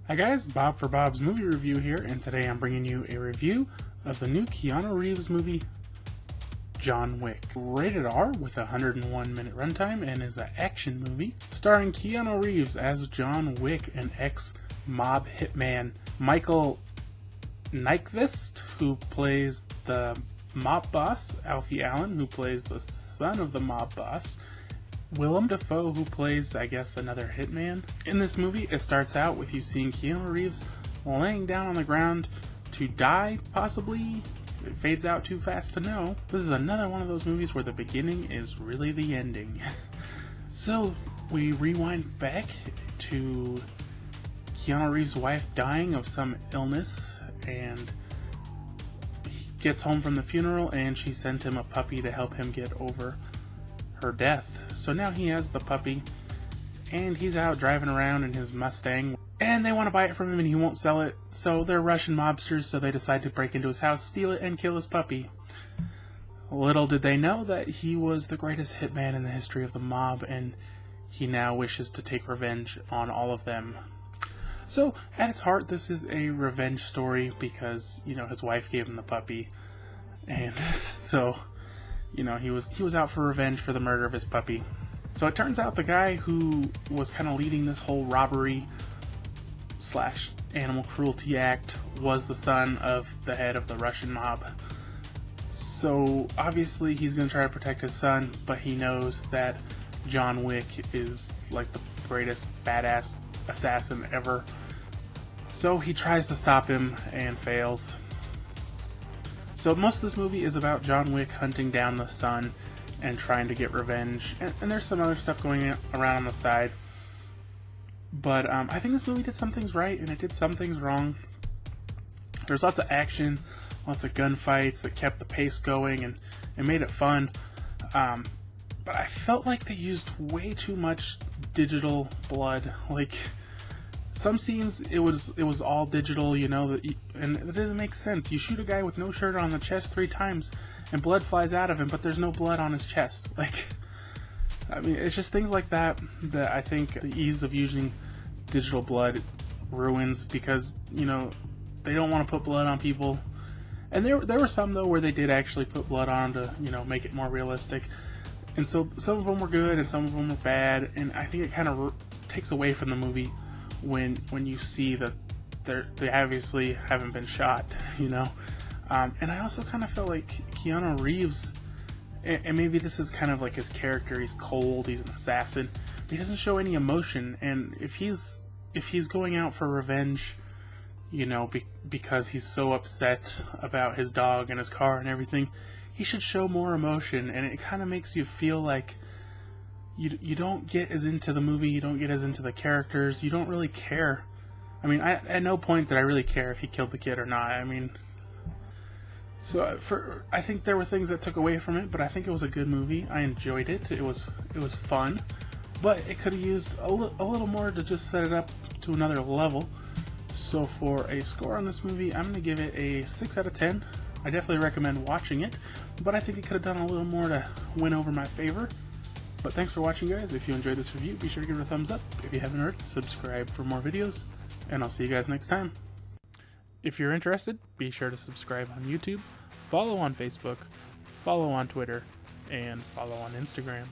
Hi guys, Bob for Bob's Movie Review here, and today I'm bringing you a review of the new Keanu Reeves movie, John Wick. Rated R with a 101-minute runtime and is an action movie starring Keanu Reeves as John Wick and ex-mob hitman Michael Nyqvist, who plays the mob boss, Alfie Allen, who plays the son of the mob boss, Willem, Dafoe, who plays, I guess, another hitman. In this movie, it starts out with you seeing Keanu Reeves laying down on the ground to die, possibly. It fades out too fast to know. This is another one of those movies where the beginning is really the ending. So, we rewind back to Keanu Reeves' wife dying of some illness, and he gets home from the funeral, and she sent him a puppy to help him get over her death. So now he has the puppy, and he's out driving around in his Mustang, and they want to buy it from him and he won't sell it, so they're Russian mobsters, so they decide to break into his house, steal it, and kill his puppy. Little did they know that he was the greatest hitman in the history of the mob, and he now wishes to take revenge on all of them. So, at its heart, this is a revenge story because, his wife gave him the puppy, and so he was out for revenge for the murder of his puppy. So it turns out the guy who was kind of leading this whole robbery / animal cruelty act was the son of the head of the Russian mob. So obviously he's going to try to protect his son, but he knows that John Wick is like the greatest badass assassin ever. So he tries to stop him and fails. So most of this movie is about John Wick hunting down the son and trying to get revenge. And there's some other stuff going around on the side. But I think this movie did some things right and it did some things wrong. There's lots of action, lots of gunfights that kept the pace going and made it fun. But I felt like they used way too much digital blood. Like, some scenes, it was all digital, and it doesn't make sense. You shoot a guy with no shirt on the chest 3 times, and blood flies out of him, but there's no blood on his chest. It's just things like that I think the ease of using digital blood ruins, because, they don't want to put blood on people. And there were some, though, where they did actually put blood on to, make it more realistic. And so some of them were good, and some of them were bad, and I think it kind of takes away from the movie when you see that they obviously haven't been shot, and I also kind of felt like Keanu Reeves, and maybe this is kind of like his character, he's cold, he's an assassin, he doesn't show any emotion, and if he's going out for revenge, because he's so upset about his dog and his car and everything, he should show more emotion, and it kind of makes you feel like you don't get as into the movie, you don't get as into the characters, you don't really care. At no point did I really care if he killed the kid or not. I think there were things that took away from it, but I think it was a good movie. I enjoyed it. It was fun, but it could have used a little more to just set it up to another level. So for a score on this movie, I'm going to give it a 6 out of 10. I definitely recommend watching it, but I think it could have done a little more to win over my favor. But thanks for watching, guys. If you enjoyed this review, be sure to give it a thumbs up. If you haven't already, subscribe for more videos, and I'll see you guys next time. If you're interested, be sure to subscribe on YouTube, follow on Facebook, follow on Twitter, and follow on Instagram.